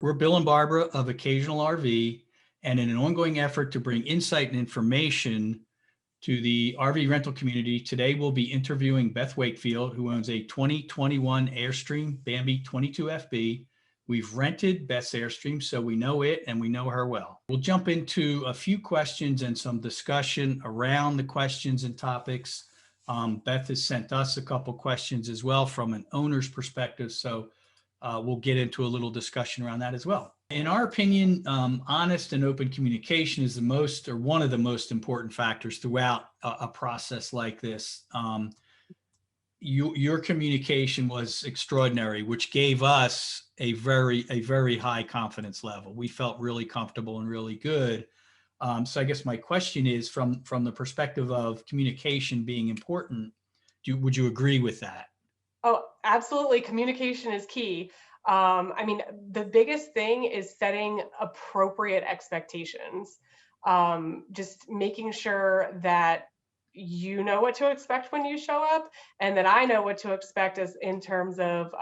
We're Bill and Barbara of Occasional RV, and in an ongoing effort to bring insight and information to the RV rental community, today we'll be interviewing Beth Wakefield, who owns a 2021 Airstream Bambi 22FB. We've rented Beth's Airstream, so we know it and we know her well. We'll jump into a few questions and some discussion around the questions and topics. Beth has sent us a couple questions as well from an owner's perspective, so we'll get into a little discussion around that as well. In our opinion, honest and open communication is the most, or one of the most important factors throughout a process like this. Your communication was extraordinary, which gave us a very high confidence level. We felt really comfortable and really good. So I guess my question is, from the perspective of communication being important, would you agree with that? Oh, absolutely. Communication is key. I mean, the biggest thing is setting appropriate expectations. Just making sure that you know what to expect when you show up, and that I know what to expect as in terms of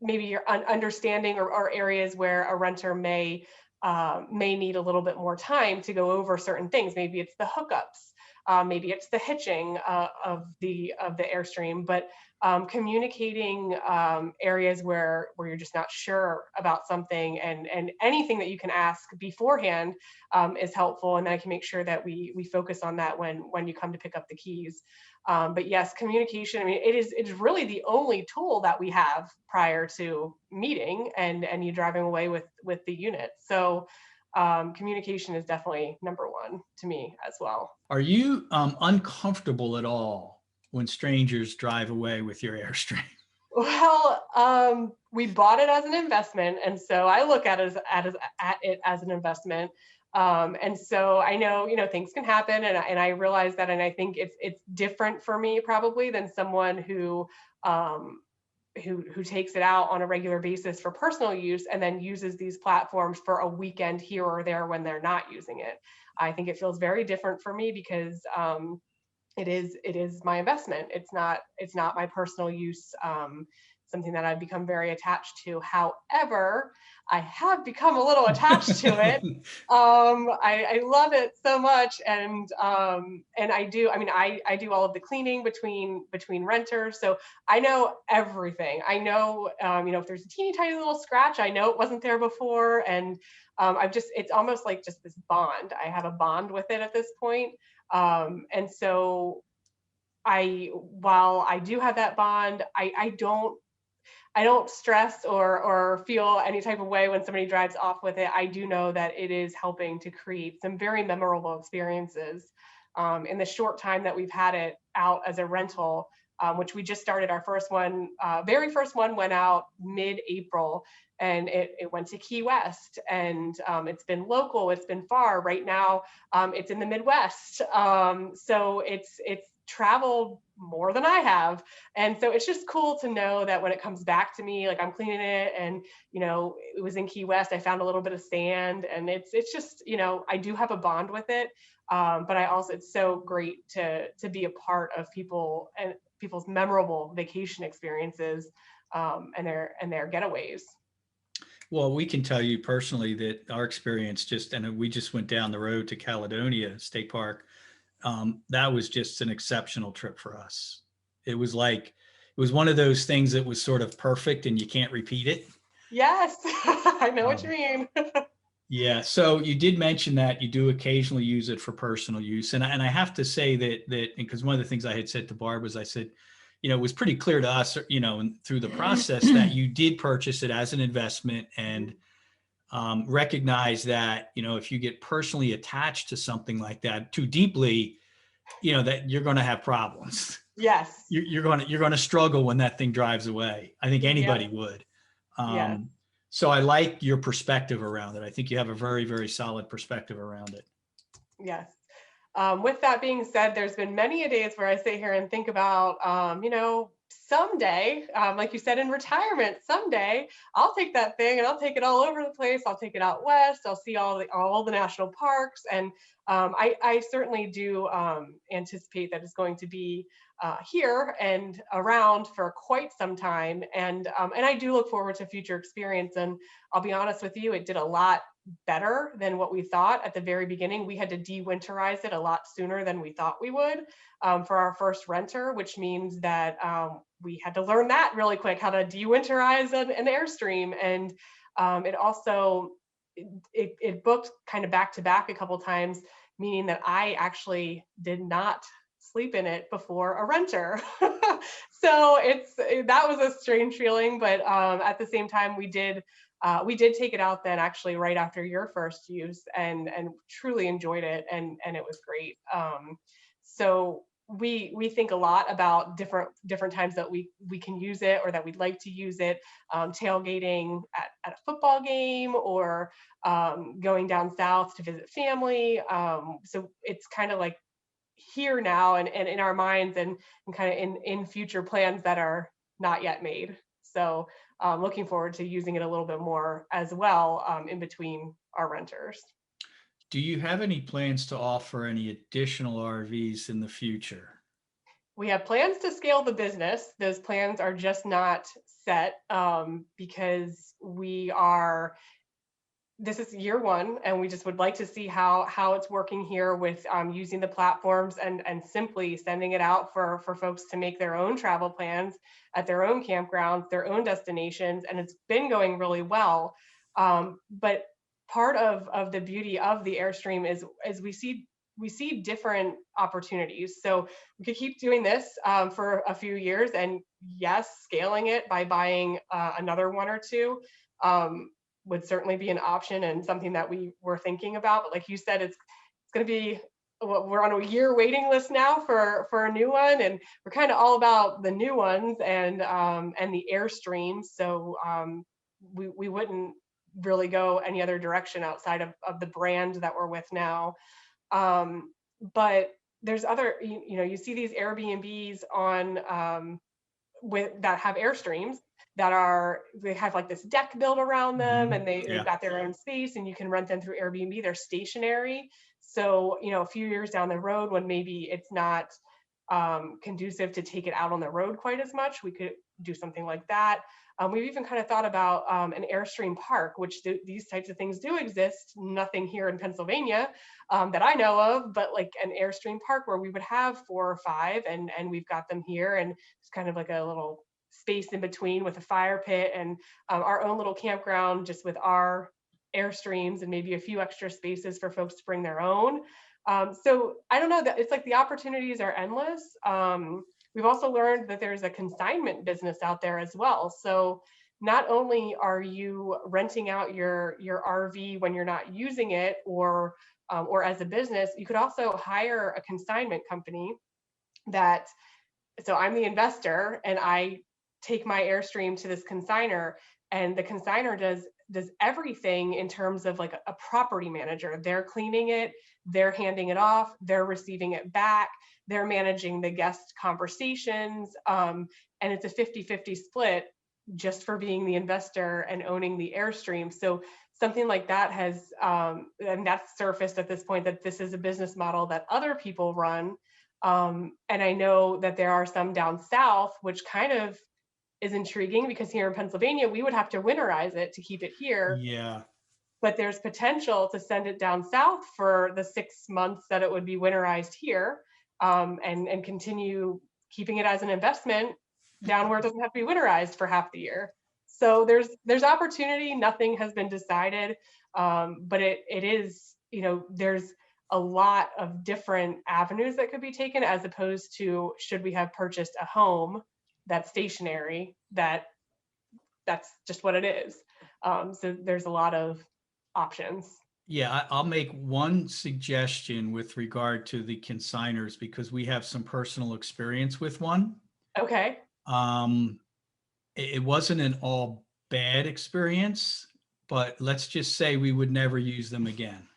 maybe your understanding or areas where a renter may need a little bit more time to go over certain things. Maybe it's the hookups, maybe it's the hitching of the Airstream, but communicating areas where you're just not sure about something, and anything that you can ask beforehand is helpful, and I can make sure that we focus on that when you come to pick up the keys. But yes, communication, I mean, it's really the only tool that we have prior to meeting and you driving away with the unit. So communication is definitely number one to me as well. Are you uncomfortable at all when strangers drive away with your Airstream? Well, we bought it as an investment, and so I look at it as an investment. And so I know, things can happen, and I realize that, and I think it's different for me probably than someone who takes it out on a regular basis for personal use and then uses these platforms for a weekend here or there when they're not using it. I think it feels very different for me because it is my investment. It's not my personal use, something that I've become very attached to. However, I have become a little attached to it. I love it so much, and I do. I mean, I do all of the cleaning between renters, so I know everything. I know, if there's a teeny tiny little scratch, I know it wasn't there before, and it's almost like just this bond. I have a bond with it at this point. And so while I do have that bond, I don't stress or feel any type of way when somebody drives off with it. I do know that it is helping to create some very memorable experiences. In the short time that we've had it out as a rental, which we just started our first one, very first one went out mid-April, and it went to Key West, and it's been local, it's been far. Right now, it's in the Midwest, so it's traveled more than I have, and so it's just cool to know that when it comes back to me, like I'm cleaning it, and it was in Key West, I found a little bit of sand, and it's just I do have a bond with it, but I also, it's so great to be a part of people's memorable vacation experiences, and their getaways. Well, we can tell you personally that our experience we just went down the road to Caledonia State Park. That was just an exceptional trip for us. It was one of those things that was sort of perfect and you can't repeat it. Yes, I know what you mean. Yeah. So you did mention that you do occasionally use it for personal use. And I have to say that because one of the things I had said to Barb was, I said, it was pretty clear to us, and through the process that you did purchase it as an investment, and recognize that, if you get personally attached to something like that too deeply, that you're going to have problems. Yes. You're going to struggle when that thing drives away. I think anybody would. Yes. So I like your perspective around it. I think you have a very, very solid perspective around it. Yes. With that being said, there's been many a days where I sit here and think about, someday, like you said, in retirement, someday I'll take that thing and I'll take it all over the place. I'll take it out west. I'll see all the national parks, and I certainly do anticipate that it's going to be here and around for quite some time. And I do look forward to future experience. And I'll be honest with you, it did a lot better than what we thought at the very beginning. We had to de-winterize it a lot sooner than we thought we would for our first renter, which means that we had to learn that really quick, how to de-winterize an Airstream. And it also, it booked kind of back to back a couple times, meaning that I actually did not sleep in it before a renter. So that was a strange feeling, but at the same time, we did take it out then actually right after your first use, and truly enjoyed it, and it was great. So we think a lot about different times that we can use it, or that we'd like to use it, tailgating at a football game, or going down south to visit family. So it's kind of like here now, and in our minds, and kind of in future plans that are not yet made. So looking forward to using it a little bit more as well in between our renters. Do you have any plans to offer any additional RVs in the future? We have plans to scale the business. Those plans are just not set because this is year one, and we just would like to see how it's working here with using the platforms and simply sending it out for folks to make their own travel plans at their own campgrounds, their own destinations, and it's been going really well. But part of the beauty of the Airstream is we see different opportunities. So we could keep doing this for a few years, and yes, scaling it by buying another one or two would certainly be an option, and something that we were thinking about. But like you said, it's going to be, we're on a year waiting list now for a new one, and we're kind of all about the new ones and the Airstreams. So we wouldn't really go any other direction outside of the brand that we're with now. But there's other, you see these Airbnbs on that have Airstreams they have like this deck built around them, and they've got their own space, and you can rent them through Airbnb. They're stationary. So, a few years down the road, when maybe it's not conducive to take it out on the road quite as much, we could do something like that. We've even kind of thought about an Airstream park, which these types of things do exist. Nothing here in Pennsylvania that I know of, but like an Airstream park where we would have 4 or 5, and we've got them here, and it's kind of like a little space in between with a fire pit, and our own little campground just with our Airstreams, and maybe a few extra spaces for folks to bring their own. So I don't know, that it's like the opportunities are endless. We've also learned that there's a consignment business out there as well. So not only are you renting out your RV when you're not using it, or as a business, you could also hire a consignment company so I'm the investor, and I take my Airstream to this consigner, and the consigner does everything in terms of like a property manager. They're cleaning it, they're handing it off, they're receiving it back, they're managing the guest conversations, and it's a 50-50 split just for being the investor and owning the Airstream. So something like that has, and that's surfaced at this point, that this is a business model that other people run. And I know that there are some down south, which kind of is intriguing, because here in Pennsylvania, we would have to winterize it to keep it here. Yeah. But there's potential to send it down south for the 6 months that it would be winterized here, and continue keeping it as an investment down where it doesn't have to be winterized for half the year. So there's opportunity. Nothing has been decided, but it is, there's a lot of different avenues that could be taken, as opposed to, should we have purchased a home that's stationary, that's just what it is. So there's a lot of options. Yeah, I'll make one suggestion with regard to the consigners, because we have some personal experience with one. Okay. It wasn't an all bad experience, but let's just say we would never use them again.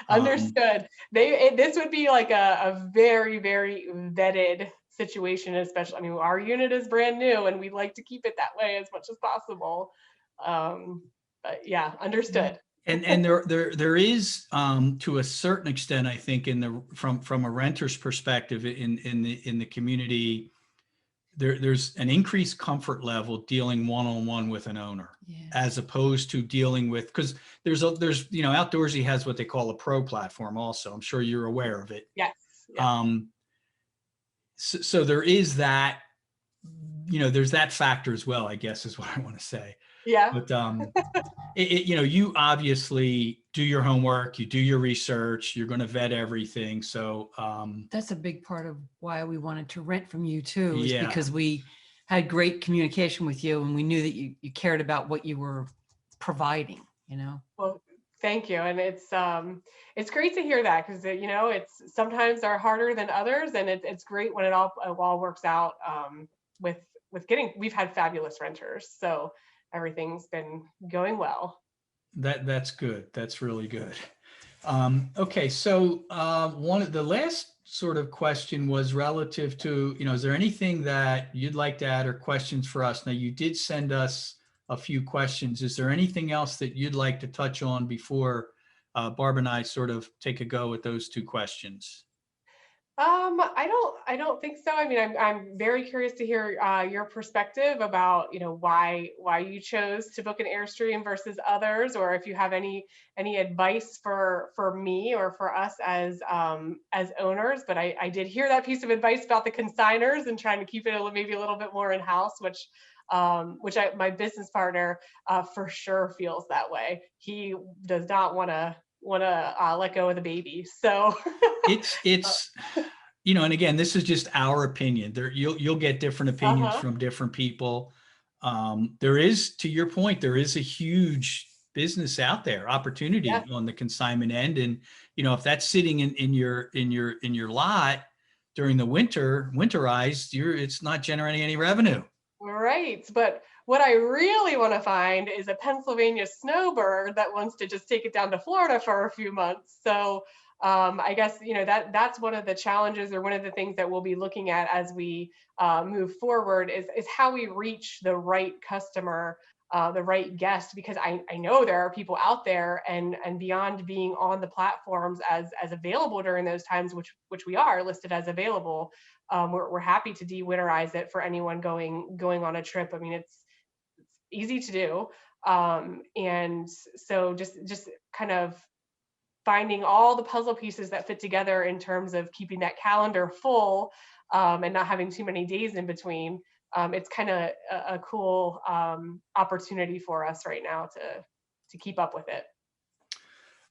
Understood. This would be like a very, very vetted situation, especially, I mean, our unit is brand new, and we'd like to keep it that way as much as possible. But yeah, understood. And there is to a certain extent, I think, from a renter's perspective in the community, there's an increased comfort level dealing one-on-one with an owner, as opposed to dealing with, because there's Outdoorsy has what they call a pro platform also. I'm sure you're aware of it. Yes. Yeah. So there is that, there's that factor as well, I guess, is what I want to say. Yeah. But you obviously do your homework, you do your research, you're going to vet everything. So that's a big part of why we wanted to rent from you too, is Yeah. because we had great communication with you and we knew that you cared about what you were providing, Well, thank you. And it's great to hear that, because it's sometimes are harder than others, and it's great when it all works out with we've had fabulous renters, so everything's been going well. That's good. That's really good. Okay, so one of the last sort of question was relative to, is there anything that you'd like to add or questions for us? Now, you did send us a few questions. Is there anything else that you'd like to touch on before Barb and I sort of take a go at those two questions? I don't think so. I mean, I'm very curious to hear your perspective about, why you chose to book an Airstream versus others, or if you have any advice for me or for us as owners. But I did hear that piece of advice about the consigners and trying to keep it maybe a little bit more in house, which my business partner for sure feels that way. He does not want to let go of the baby. So it's and again, this is just our opinion. You'll get different opinions from different people. There is, to your point, there is a huge business out there, opportunity on the consignment end. And if that's sitting in your lot during the winterized, it's not generating any revenue. Right. But what I really want to find is a Pennsylvania snowbird that wants to just take it down to Florida for a few months. So I guess, that's one of the challenges, or one of the things that we'll be looking at as we move forward is how we reach the right customer, the right guest, because I know there are people out there, and beyond being on the platforms as available during those times, which we are listed as available. We're happy to de-winterize it for anyone going on a trip. I mean, it's easy to do. And so just kind of finding all the puzzle pieces that fit together in terms of keeping that calendar full, and not having too many days in between. It's kind of a cool opportunity for us right now to keep up with it.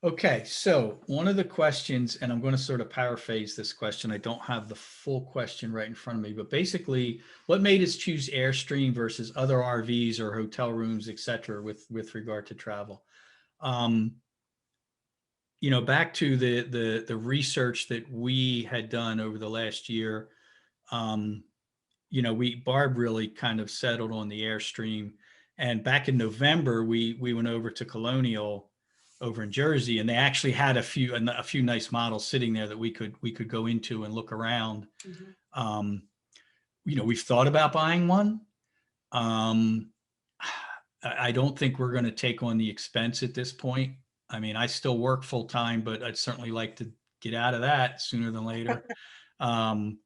Okay, so one of the questions, and I'm going to sort of paraphrase this question. I don't have the full question right in front of me, but basically, what made us choose Airstream versus other RVs or hotel rooms, et cetera, with regard to travel? Back to the research that we had done over the last year, Barb really kind of settled on the Airstream. And back in November, we went over to Colonial over in Jersey, and they actually had a few nice models sitting there that we could go into and look around. Mm-hmm. We've thought about buying one. I don't think we're going to take on the expense at this point. I mean, I still work full time, but I'd certainly like to get out of that sooner than later. And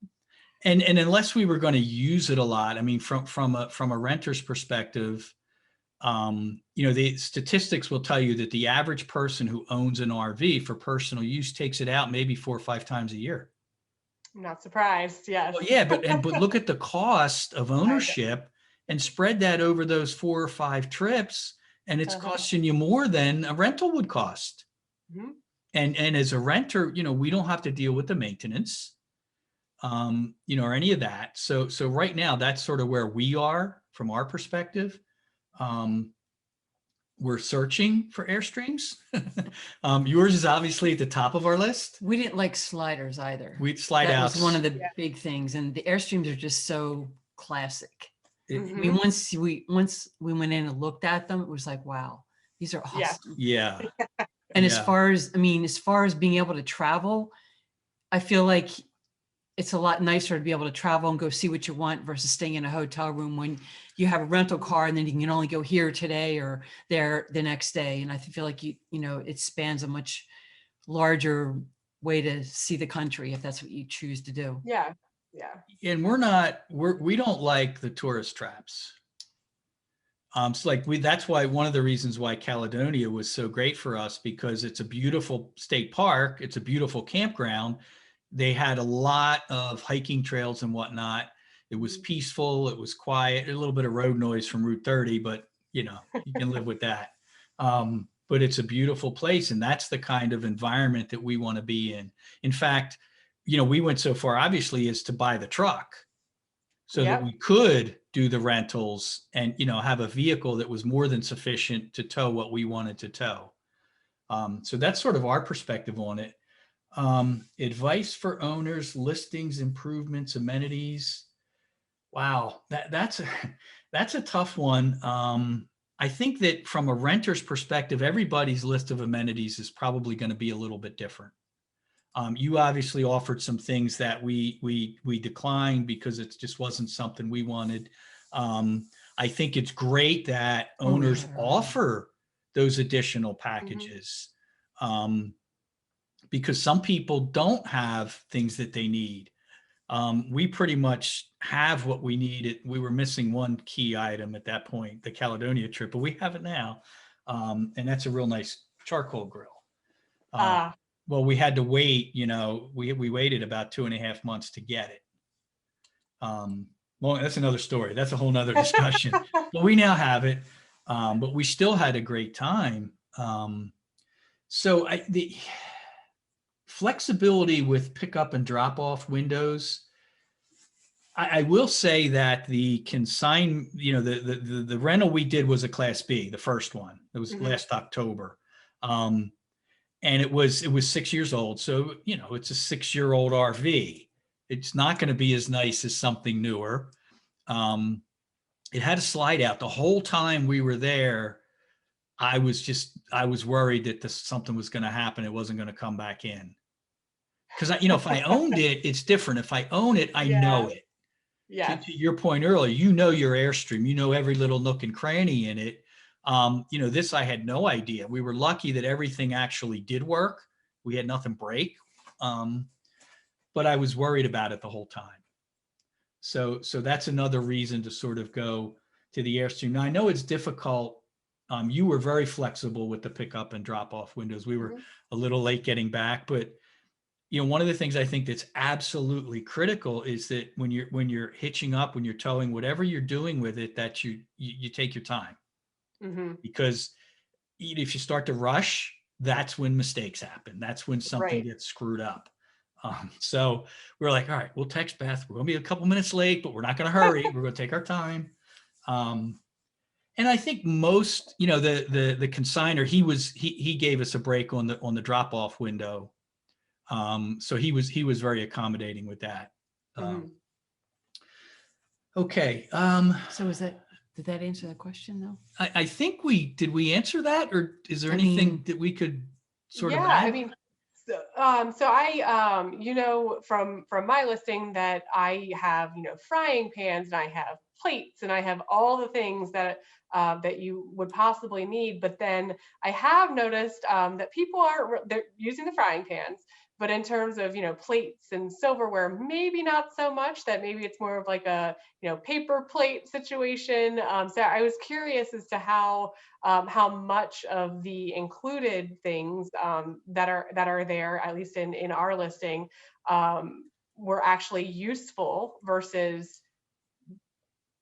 unless we were going to use it a lot, I mean, from a renter's perspective, the statistics will tell you that the average person who owns an RV for personal use takes it out maybe 4 or 5 times a year. I'm not surprised. Yes. Well, yeah, but look at the cost of ownership and spread that over those 4 or 5 trips, and it's costing you more than a rental would cost. Mm-hmm. And as a renter, we don't have to deal with the maintenance, or any of that. So right now, that's sort of where we are from our perspective. We're searching for Airstreams. Yours is obviously at the top of our list. We didn't like sliders either. We'd slide out. That was one of the big things, and the Airstreams are just so classic. Mm-hmm. I mean, once we went in and looked at them, it was like, wow, these are awesome. Yeah. And as far as being able to travel, I feel like it's a lot nicer to be able to travel and go see what you want versus staying in a hotel room when you have a rental car and then you can only go here today or there the next day. And I feel like you know, it spans a much larger way to see the country if that's what you choose to do. Yeah. Yeah. And we don't like the tourist traps. So like that's why one of the reasons why Caledonia was so great for us, because it's a beautiful state park. It's a beautiful campground. They had a lot of hiking trails and whatnot. It was peaceful. It was quiet, a little bit of road noise from Route 30, but you know, you can live with that. But it's a beautiful place. And that's the kind of environment that we want to be in. In fact, you know, we went so far, obviously, as to buy the truck so that we could do the rentals and, you know, have a vehicle that was more than sufficient to tow what we wanted to tow. So that's sort of our perspective on it. Advice for owners, listings, improvements, amenities. Wow, that's a tough one. I think that from a renter's perspective, everybody's list of amenities is probably going to be a little bit different. You obviously offered some things that we declined because it just wasn't something we wanted. I think it's great that owners offer those additional packages. Because some people don't have things that they need. We pretty much have what we needed. We were missing one key item at that point, the Caledonia trip, but we have it now. And that's a real nice charcoal grill. Well, we had to wait, you know, we waited about 2.5 months to get it. Well, that's another story. That's a whole nother discussion. But we now have it. But we still had a great time. So the flexibility with pickup and drop off windows. I will say that the you know, the rental we did was a Class B, the first one. It was last October. And it was 6 years old. So, you know, it's a 6-year-old RV. It's not going to be as nice as something newer. It had a slide out the whole time we were there. I was worried that something was going to happen. It wasn't going to come back in. Because, you know, if I owned it, it's different. If I own it, I know it. Yeah. To your point earlier, you know your Airstream, you know every little nook and cranny in it. You know, this I had no idea. We were lucky that everything actually did work. We had nothing break. But I was worried about it the whole time. So that's another reason to sort of go to the Airstream. Now, I know it's difficult. You were very flexible with the pickup and drop off windows. We were a little late getting back, but you know, one of the things I think that's absolutely critical is that when you're hitching up, when you're towing, whatever you're doing with it, that you take your time. Because if you start to rush, that's when mistakes happen. That's when something gets screwed up. So we're like, all right, we'll text Beth. We're going to be a couple minutes late, but we're not going to hurry. We're going to take our time. And I think most, you know, the consignor, he gave us a break on the drop off window. So he was very accommodating with that. Okay. So did that answer that question though? I think did we answer that, or is there anything that we could sort of add? I mean, so I, you know, from my listing that I have, you know, frying pans and I have plates and I have all the things that you would possibly need. But then I have noticed that people they're using the frying pans, but in terms of, you know, plates and silverware, maybe not so much. That maybe it's more of like a, you know, paper plate situation. So I was curious as to how much of the included things that are there, at least in our listing, were actually useful versus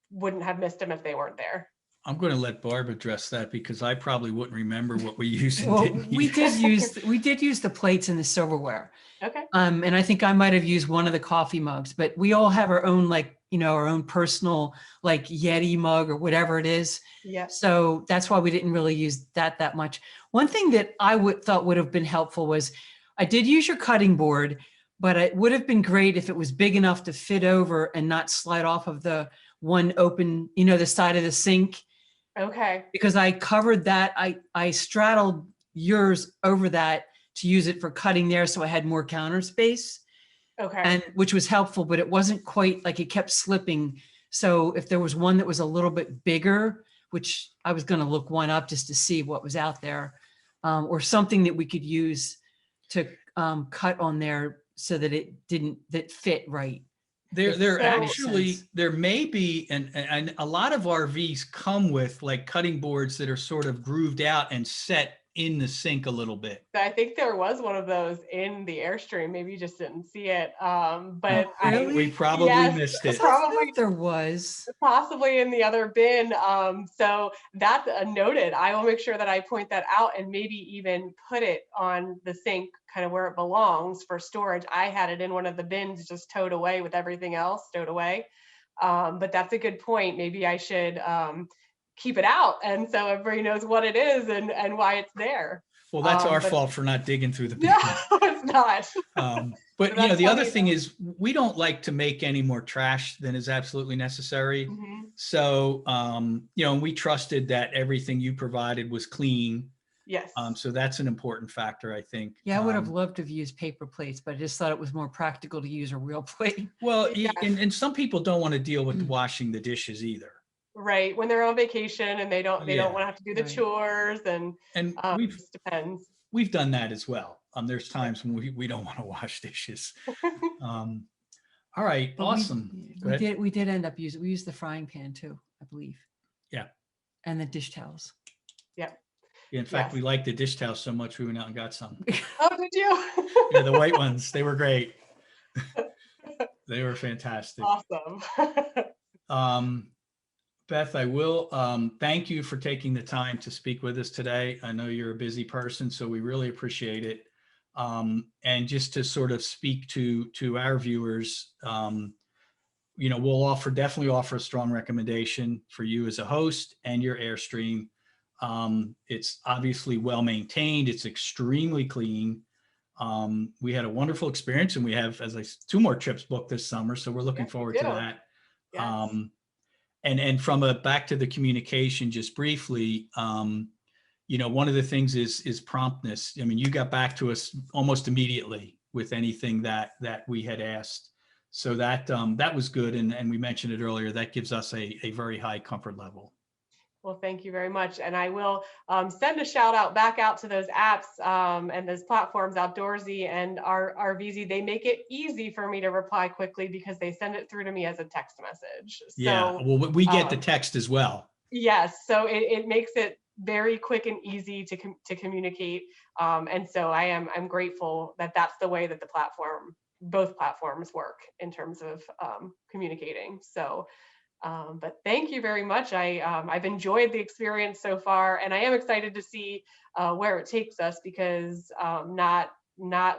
wouldn't have missed them if they weren't there. I'm going to let Barb address that because I probably wouldn't remember what we used and Well, didn't we use. did use the plates and the silverware. Okay. And I think I might have used one of the coffee mugs, but we all have our own, like, you know, our own personal, like, Yeti mug or whatever it is. Yeah. So that's why we didn't really use that much. One thing that I thought would have been helpful was I did use your cutting board, but it would have been great if it was big enough to fit over and not slide off of the one open, you know, the side of the sink. Okay. Because I covered that, I straddled yours over that to use it for cutting there, so I had more counter space. Okay. and which was helpful, but it wasn't quite like it kept slipping. So if there was one that was a little bit bigger, which I was going to look one up just to see what was out there, or something that we could use to cut on there so that it didn't, that fit right. There If that makes actually, sense. there may be, and a lot of RVs come with like cutting boards that are sort of grooved out and set in the sink a little bit. I think there was one of those in the Airstream. Maybe you just didn't see it. But really? We probably yes, missed I it. thought there was. possibly in the other bin. So that's noted. I will make sure that I point that out and maybe even put it on the sink, kind of where it belongs for storage. I had it in one of the bins, just towed away with everything else stowed away. But that's a good point. Maybe I should keep it out, and so everybody knows what it is and why it's there. Well, that's our But fault for not digging through the bin. no, it's not. But That's the other funny, thing though. is we don't like to make any more trash than is absolutely necessary. Mhm. So, we trusted that everything you provided was clean. Yes. So that's an important factor, I think. Yeah, I would have loved to have used paper plates, but I just thought it was more practical to use a real plate. Well, Yeah. and some people don't want to deal with washing the dishes either. Right, when they're on vacation and they don't Yeah. want to have to do the Right. chores, and And it just depends. we've done that as well. There's times when we don't want to wash dishes. All right, But awesome. Go ahead. we did end up using, we used the frying pan too, I believe. Yeah. And the dish towels. In fact, Yes. we liked the dish towels so much we went out and got some. Oh, did you? Yeah, the white ones, they were great. They were fantastic. Awesome. Beth, I will thank you for taking the time to speak with us today. I know you're a busy person, so we really appreciate it. And just to sort of speak to our viewers, we'll definitely offer a strong recommendation for you as a host and your Airstream. It's obviously well maintained. It's extremely clean. We had a wonderful experience, and we have, as I said, 2 more trips booked this summer, so we're looking Yes, we forward to do. that. Yes. And from back to the communication, just briefly, one of the things is promptness. I mean, you got back to us almost immediately with anything that we had asked. So that was good. And we mentioned it earlier, that gives us a very high comfort level. Well, thank you very much. And I will send a shout out back out to those apps and those platforms, Outdoorsy and RVZ. They make it easy for me to reply quickly because they send it through to me as a text message. Yeah, So, well, we get the text as well. yes, so it makes it very quick and easy to communicate. And so I'm grateful that that's the way that both platforms work in terms of communicating. So. But thank you very much. I've enjoyed the experience so far, and I am excited to see where it takes us because not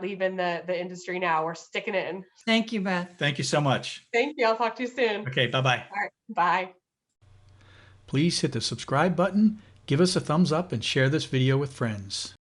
leaving the industry now. We're sticking in. Thank you, Beth. Thank you so much. Thank you. I'll talk to you soon. Okay, bye-bye. All right. Bye. Please hit the subscribe button, give us a thumbs up, and share this video with friends.